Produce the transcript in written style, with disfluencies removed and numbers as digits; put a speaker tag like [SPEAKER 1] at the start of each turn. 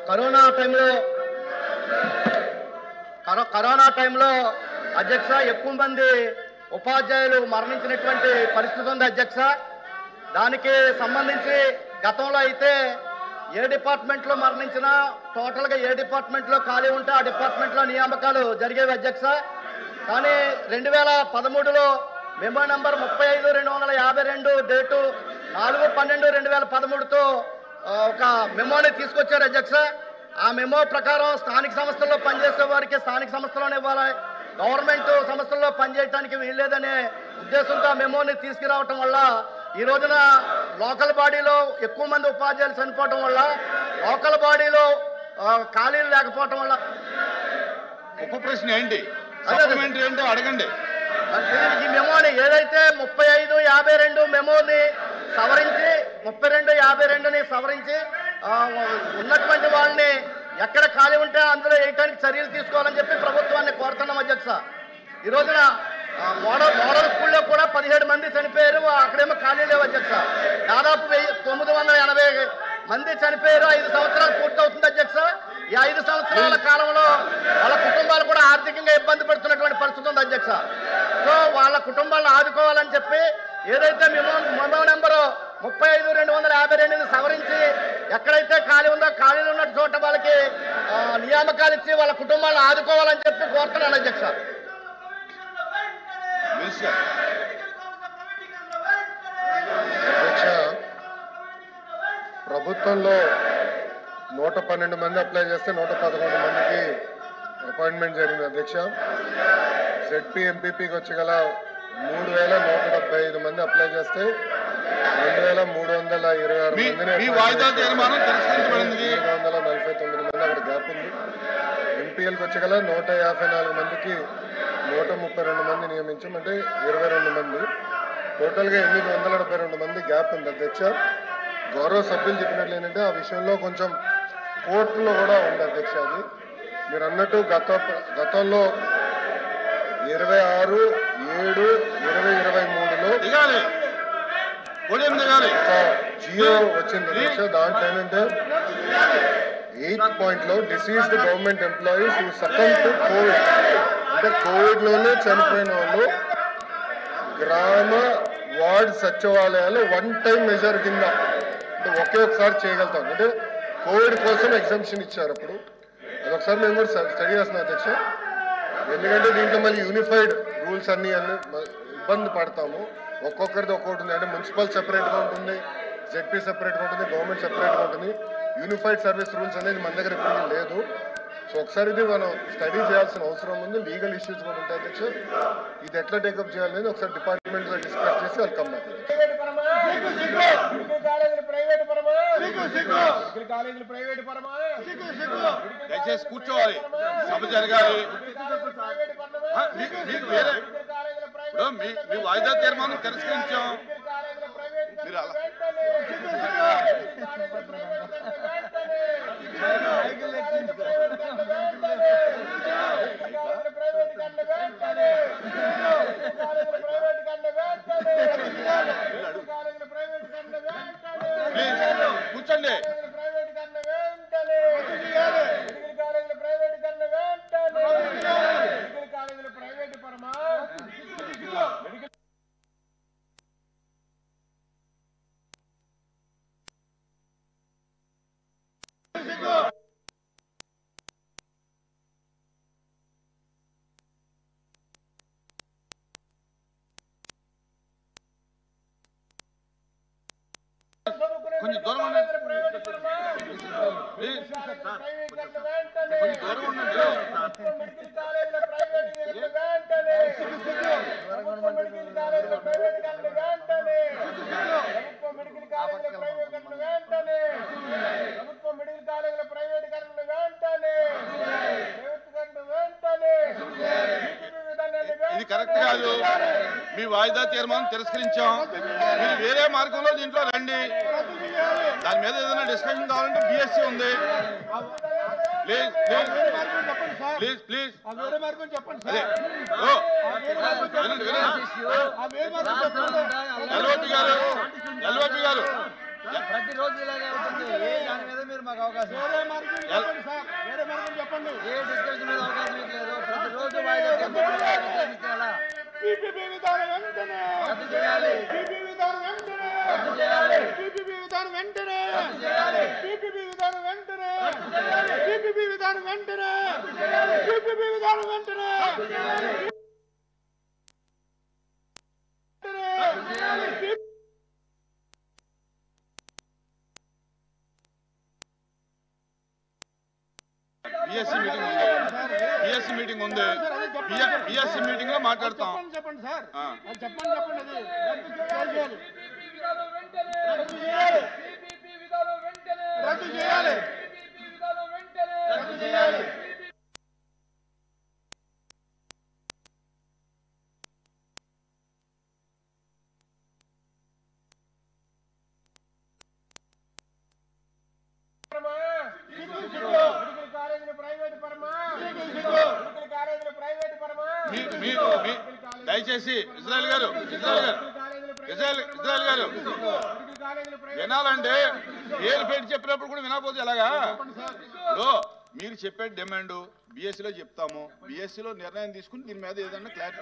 [SPEAKER 1] Corona టైంలో అధ్యక్ష ఎక్కువ మంది ఉపాధ్యాయులు మరణించినటువంటి పరిస్థితి ఉంది అధ్యక్ష. దానికి సంబంధించి గతంలో అయితే ఏ డిపార్ట్మెంట్లో మరణించినా టోటల్గా ఏ డిపార్ట్మెంట్లో ఖాళీ ఉంటే ఆ డిపార్ట్మెంట్లో నియామకాలు జరిగేవి అధ్యక్ష. కానీ 2013లో మెమో నంబర్ 35/252 డేటు 4/12/2013తో ఒక మెమోని తీసుకొచ్చారు అధ్యక్ష. ఆ మెమో ప్రకారం స్థానిక సంస్థల్లో పనిచేసే వారికి స్థానిక సంస్థలోనే ఇవ్వాలి, గవర్నమెంట్ సంస్థల్లో పనిచేయడానికి వీల్లేదనే ఉద్దేశంతో ఆ మెమోని తీసుకురావటం వల్ల ఈ రోజున లోకల్ బాడీలో ఎక్కువ మంది ఉపాధ్యాయులు చనిపోవటం వల్ల లోకల్ బాడీలో ఖాళీలు లేకపోవటం వల్ల
[SPEAKER 2] ఉప ప్రశ్న ఏంటి ఏంటో అడగండి.
[SPEAKER 1] ఈ మెమోని ఏదైతే 35/52 మెమోని సవరించి 32/52ని సవరించి ఉన్నటువంటి వాళ్ళని ఎక్కడ ఖాళీ ఉంటే అందులో వేయడానికి చర్యలు తీసుకోవాలని చెప్పి ప్రభుత్వాన్ని కోరుతున్నాం అధ్యక్ష. ఈ రోజున మోడల్ స్కూల్లో కూడా 17 మంది చనిపోయారు, అక్కడేమో ఖాళీ లేవు అధ్యక్ష. దాదాపు 980 మంది చనిపోయారు. 5 సంవత్సరాలు పూర్తవుతుంది అధ్యక్ష. ఈ 5 సంవత్సరాల కాలంలో వాళ్ళ కుటుంబాలు కూడా ఆర్థికంగా ఇబ్బంది పడుతున్నటువంటి పరిస్థితి ఉంది అధ్యక్ష. సో వాళ్ళ కుటుంబాలను ఆదుకోవాలని చెప్పి ఏదైతే మెమో నెంబరు 35/252ని సవరించి ఎక్కడైతే ఖాళీ ఉందో ఖాళీలు ఉన్న చోట వాళ్ళకి నియామకాలు ఇచ్చి వాళ్ళ కుటుంబాలను ఆదుకోవాలని చెప్పి కోరుతున్నాను అధ్యక్ష.
[SPEAKER 3] ప్రభుత్వంలో 112 మంది అప్లై చేస్తే 111 మందికి అపాయింట్మెంట్ జరిగింది అధ్యక్ష. జెడ్పీ ఎంపీపీకి వచ్చగల 3175 మంది అప్లై చేస్తే 2326 మందిని 749 మంది అక్కడ గ్యాప్ ఉంది. ఎంపీఎల్కి వచ్చగల 154 మందికి 132 మంది నియమించాం, అంటే 22 మంది. టోటల్గా 872 మంది గ్యాప్ ఉంది అధ్యక్ష. గౌరవ సభ్యులు చెప్పినట్లు ఏంటంటే ఆ విషయంలో కొంచెం కోర్టులో కూడా ఉంది అధ్యక్ష. అది మీరు అన్నట్టు గతంలో 26/7/2023లో జియో వచ్చింది అధ్యక్ష. దాంట్లో ఏంటంటే 8th పాయింట్లో deceased government employees who succumb to Covid, అంటే కోవిడ్లోనే చనిపోయిన వాళ్ళు గ్రామ వార్డ్ సచివాలయాలు 1 టైం మెజర్ కింద అంటే ఒకేసారి చేయగలుగుతాం. అంటే కోవిడ్ కోసం ఎగ్జామ్షన్ ఇచ్చారు. అప్పుడు అదొకసారి మేము కూడా స్టడీ చేస్తున్నాం అధ్యక్ష. ఎందుకంటే దీంట్లో మళ్ళీ యూనిఫైడ్ రూల్స్ అన్నీ ఇబ్బంది పడతాము. ఒక్కొక్కరిది ఒక్కొక్కటి ఉంది. అంటే మున్సిపల్ సెపరేట్గా ఉంటుంది, జెడ్పీ సెపరేట్గా ఉంటుంది, గవర్నమెంట్ సెపరేట్గా ఉంటుంది. యూనిఫైడ్ సర్వీస్ రూల్స్ అనేది మన దగ్గర ఇప్పుడు లేదు. సో ఒకసారి ఇది మనం స్టడీ చేయాల్సిన అవసరం ఉంది. లీగల్ ఇష్యూస్ కూడా ఉంటాయి అధ్యక్ష. ఇది ఎట్లా టేకప్ చేయాలనేది ఒకసారి డిపార్ట్మెంట్లో డిస్కస్ చేసి వాళ్ళు కమ్ బ్యాక్.
[SPEAKER 2] దయచేసి కూర్చోవాలి, సభ జరగాలి. మీ వాయిదా తీర్మానం తిరస్కరించాం. మీరు అలా కూర్చోండి. కొంచెం దూరం ఉండండి. ఇది కరెక్ట్ కాదు. మీ వాయిదా తీర్మానం తిరస్కరించాం. మీరు వేరే మార్గంలో దీంట్లో రండి. దాని మీద ఏదైనా డిస్కషన్ కావాలంటే బిఎస్సీ ఉంది. ప్లీజ్ ప్లీజ్ ప్లీజ్ అదే ఎల్ఓపి గారు
[SPEAKER 4] ప్రతిరోజు ఇలాగే ఉంటుంది. దాని మీద మీరు మాకు అవకాశం చెప్పండి. ఏ డిస్కషన్ మీద అవకాశం లేదు. ప్రతిరోజు వాయిదా
[SPEAKER 5] పీపీపీ విధానం వెంటనే
[SPEAKER 4] రద్దు చేయాలి.
[SPEAKER 5] పీపీపీ విధానం వెంటనే
[SPEAKER 4] రద్దు చేయాలి.
[SPEAKER 5] పీపీపీ విధానం వెంటనే
[SPEAKER 4] రద్దు చేయాలి.
[SPEAKER 5] పీపీపీ విధానం వెంటనే
[SPEAKER 4] రద్దు చేయాలి.
[SPEAKER 5] పీపీపీ విధానం వెంటనే
[SPEAKER 4] రద్దు చేయాలి.
[SPEAKER 5] పీపీపీ విధానం వెంటనే
[SPEAKER 4] రద్దు చేయాలి. రద్దు చేయాలి.
[SPEAKER 2] బిఎస్సి మీటింగ్ ఉంది. బిఎస్సి మీటింగ్ లో మాట్లాడతాం.
[SPEAKER 5] చెప్పండి సార్
[SPEAKER 2] ఆ.
[SPEAKER 5] అది చెప్పండి అది రద్దు చేయాలి రద్దు చేయాలి
[SPEAKER 4] రద్దు చేయాలి.
[SPEAKER 2] దయచేసి ఇజ్రాయెల్ గారు వినాలంటే పేరు పెట్టి చెప్పినప్పుడు కూడా వినకపోతే ఎలాగా? మీరు చెప్పే డిమాండ్ బిఎస్సీలో చెప్తాము. బిఎస్సీలో నిర్ణయం తీసుకుని దీని మీద ఏదన్నా క్లారిటీ